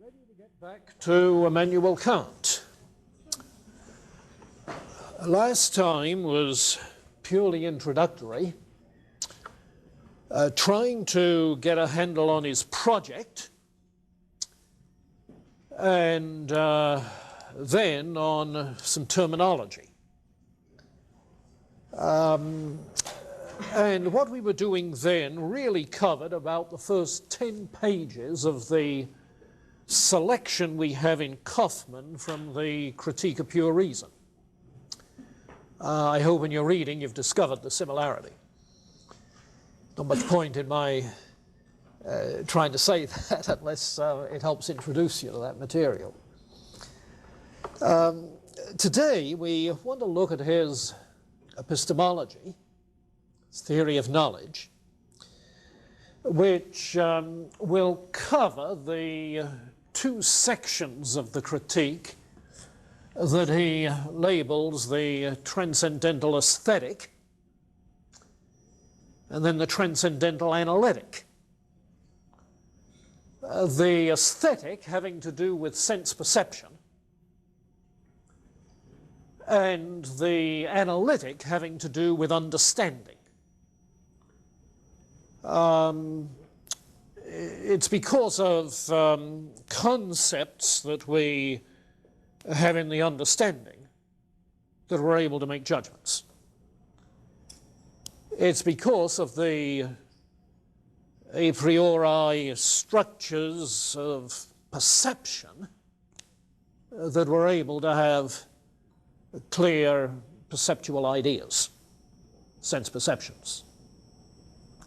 Ready to get back to Immanuel Kant. Last time was purely introductory, trying to get a handle on his project, and then on some terminology. And what we were doing then really covered about the first 10 pages of the selection we have in Kaufmann from the Critique of Pure Reason. I hope in your reading you've discovered the similarity. Not much point in my trying to say that unless it helps introduce you to that material. Today we want to look at his epistemology, his theory of knowledge, which will cover the two sections of the critique that he labels the transcendental aesthetic and then the transcendental analytic. The aesthetic having to do with sense perception, and the analytic having to do with understanding. It's because of concepts that we have in the understanding that we're able to make judgments. It's because of the a priori structures of perception that we're able to have clear perceptual ideas, sense perceptions,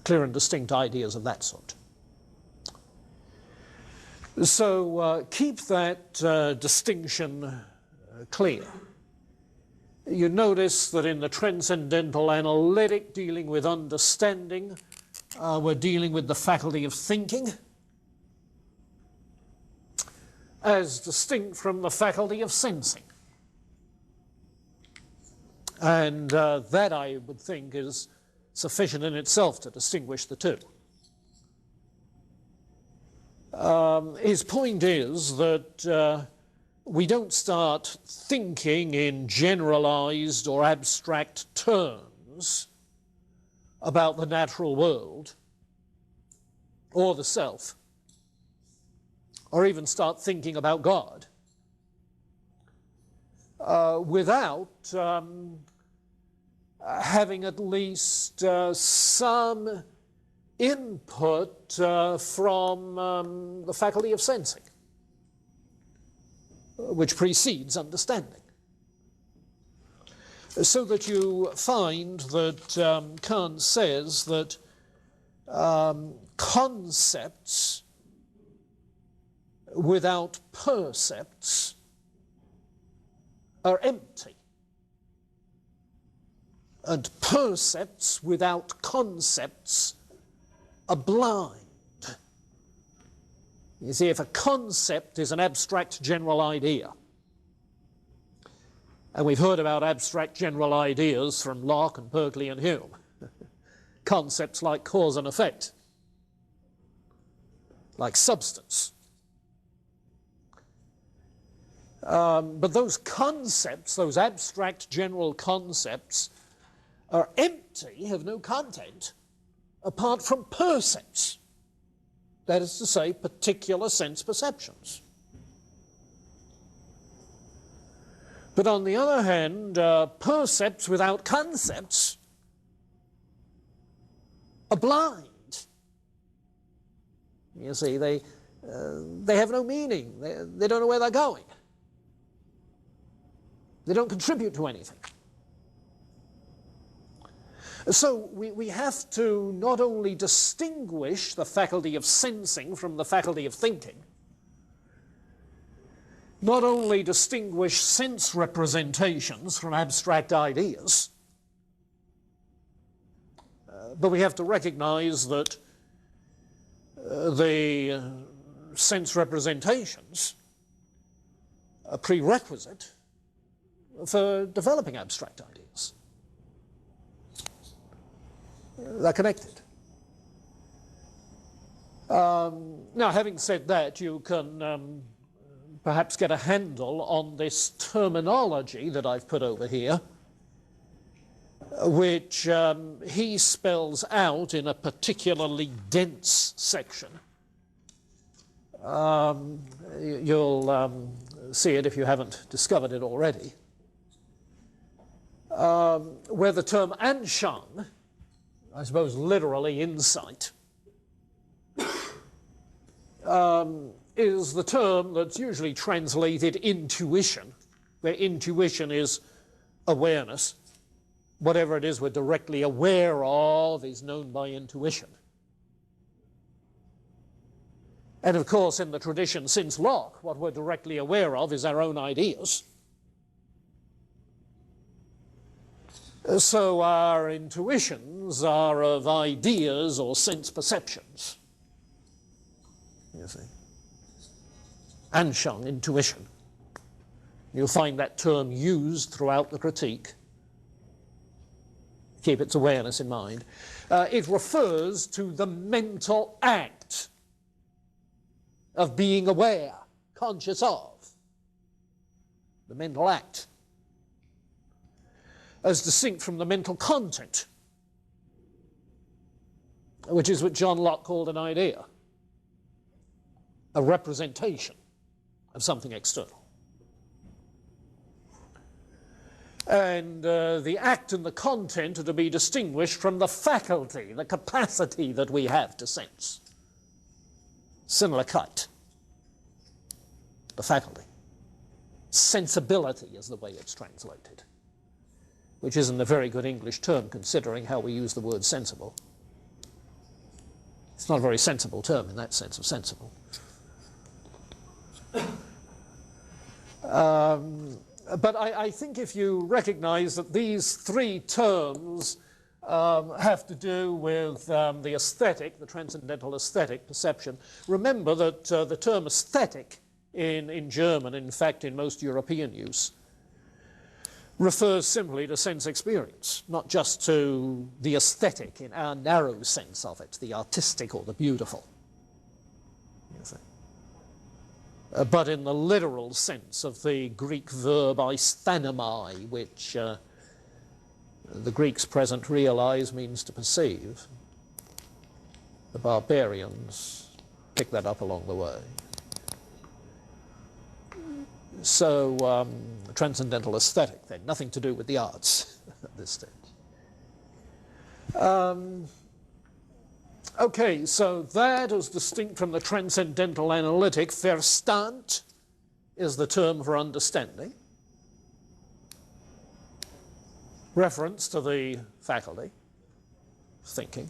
clear and distinct ideas of that sort. So keep that distinction clear. You notice that in the transcendental analytic, dealing with understanding, we're dealing with the faculty of thinking as distinct from the faculty of sensing. And that, I would think, is sufficient in itself to distinguish the two. His point is that we don't start thinking in generalized or abstract terms about the natural world or the self, or even start thinking about God without having at least some input from the faculty of sensing, which precedes understanding. So that you find that Kant says that concepts without percepts are empty, and percepts without concepts are blind. You see, if a concept is an abstract general idea, and we've heard about abstract general ideas from Locke and Berkeley and Hume, concepts like cause and effect, like substance. But those concepts, those abstract general concepts, are empty, have no content, apart from percepts. That is to say, particular sense perceptions. But on the other hand, percepts without concepts are blind. You see, they have no meaning. They don't know where they're going. They don't contribute to anything. So we have to not only distinguish the faculty of sensing from the faculty of thinking, not only distinguish sense representations from abstract ideas, but we have to recognize that the sense representations are prerequisite for developing abstract ideas. They're connected. Now, having said that, you can perhaps get a handle on this terminology that I've put over here, which he spells out in a particularly dense section. You'll see it if you haven't discovered it already, where the term Anschauung, I suppose literally insight, is the term that's usually translated intuition, where intuition is awareness. Whatever it is we're directly aware of is known by intuition. And of course, in the tradition since Locke, what we're directly aware of is our own ideas. So our intuitions are of ideas or sense perceptions. You see. Anschauung, intuition. You'll find that term used throughout the critique. Keep its awareness in mind. It refers to the mental act of being aware, conscious of. The mental act. As distinct from the mental content, which is what John Locke called an idea, a representation of something external. And the act and the content are to be distinguished from the faculty, the capacity that we have to sense. Sinnlichkeit, the faculty. Sensibility is the way it's translated, which isn't a very good English term considering how we use the word sensible. It's not a very sensible term in that sense of sensible. But I think if you recognize that these three terms have to do with the aesthetic, the transcendental aesthetic perception, remember that the term aesthetic in German, in fact in most European use, refers simply to sense experience, not just to the aesthetic in our narrow sense of it, the artistic or the beautiful. You see. But in the literal sense of the Greek verb aisthanomai, which the Greeks present realize means to perceive. The barbarians pick that up along the way. So transcendental aesthetic then, nothing to do with the arts at this stage. Okay, so that is distinct from the transcendental analytic. Verstand is the term for understanding. Reference to the faculty, thinking.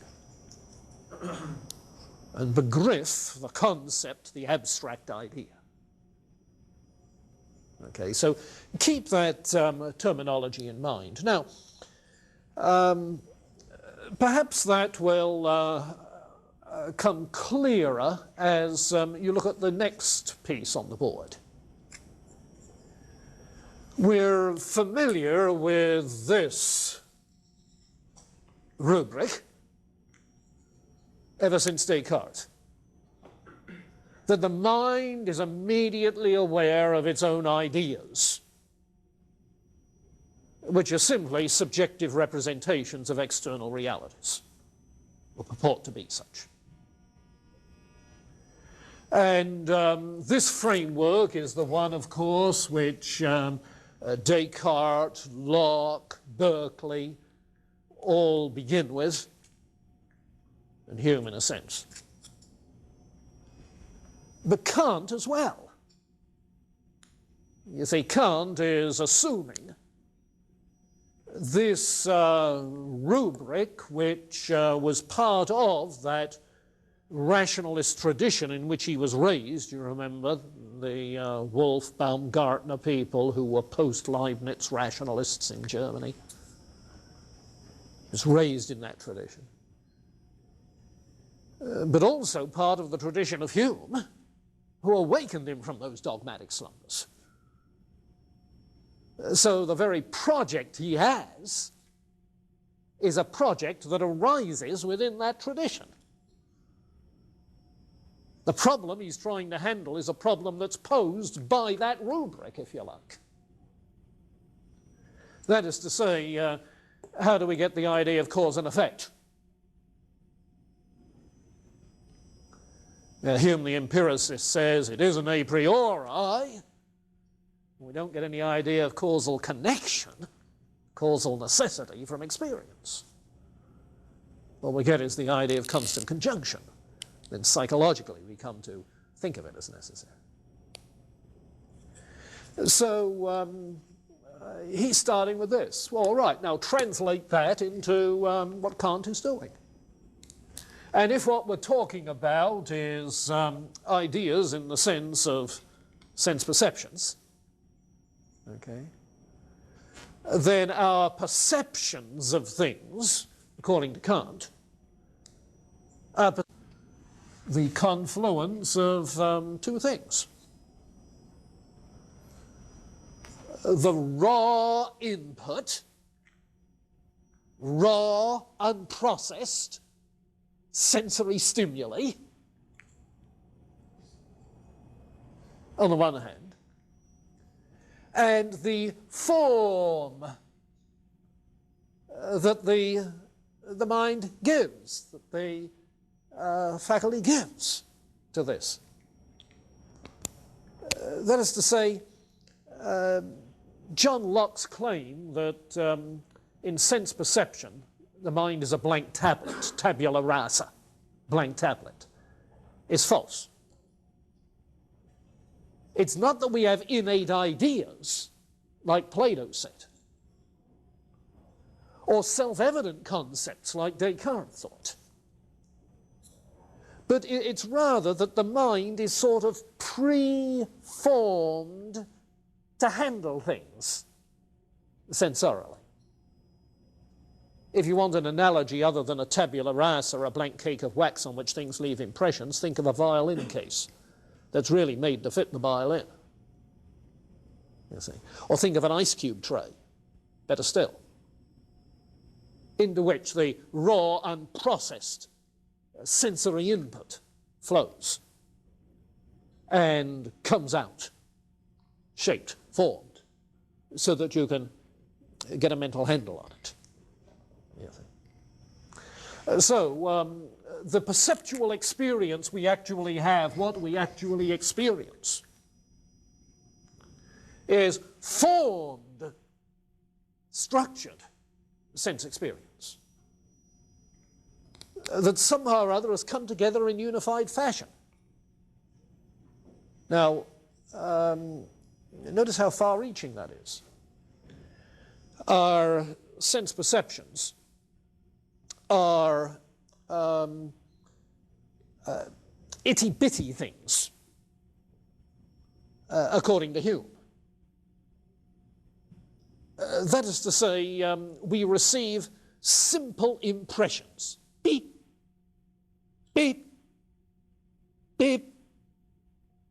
And Begriff, the concept, the abstract idea. Okay, so keep that terminology in mind. Now, perhaps that will come clearer as you look at the next piece on the board. We're familiar with this rubric ever since Descartes, that the mind is immediately aware of its own ideas, which are simply subjective representations of external realities, or purport to be such. And this framework is the one, of course, which Descartes, Locke, Berkeley all begin with, and Hume in a sense. But Kant as well. You see, Kant is assuming this rubric, which was part of that rationalist tradition in which he was raised. You remember the Wolff, Baumgartner people who were post-Leibniz rationalists in Germany. He was raised in that tradition. But also part of the tradition of Hume, who awakened him from those dogmatic slumbers. So the very project he has is a project that arises within that tradition. The problem he's trying to handle is a problem that's posed by that rubric, if you like. That is to say, how do we get the idea of cause and effect? Hume the empiricist says it isn't a priori. We don't get any idea of causal connection, causal necessity from experience. What we get is the idea of constant conjunction. Then psychologically we come to think of it as necessary. So he's starting with this. Well, all right, now translate that into what Kant is doing. And if what we're talking about is ideas in the sense of sense perceptions, okay, then our perceptions of things, according to Kant, are the confluence of two things. The raw input, raw, unprocessed sensory stimuli, on the one hand, and the form that the mind gives, that the faculty gives to this. That is to say, John Locke's claim that in sense perception the mind is a blank tablet, tabula rasa, blank tablet, is false. It's not that we have innate ideas, like Plato said, or self-evident concepts like Descartes thought. But it's rather that the mind is sort of pre-formed to handle things sensorially. If you want an analogy other than a tabula rasa or a blank cake of wax on which things leave impressions, think of a violin case that's really made to fit the violin, you see. Or think of an ice cube tray, better still, into which the raw, unprocessed sensory input flows and comes out, shaped, formed, so that you can get a mental handle on it. So the perceptual experience we actually have, what we actually experience, is formed, structured sense experience that somehow or other has come together in unified fashion. Now, notice how far-reaching that is. Our sense perceptions are itty-bitty things, according to Hume. That is to say, we receive simple impressions. Beep, beep, beep.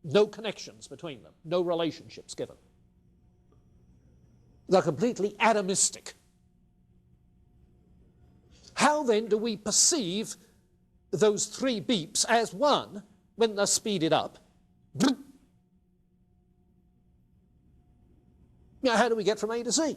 No connections between them, no relationships given. They're completely atomistic. How then do we perceive those three beeps as one when they're speeded up? Now, how do we get from A to Z?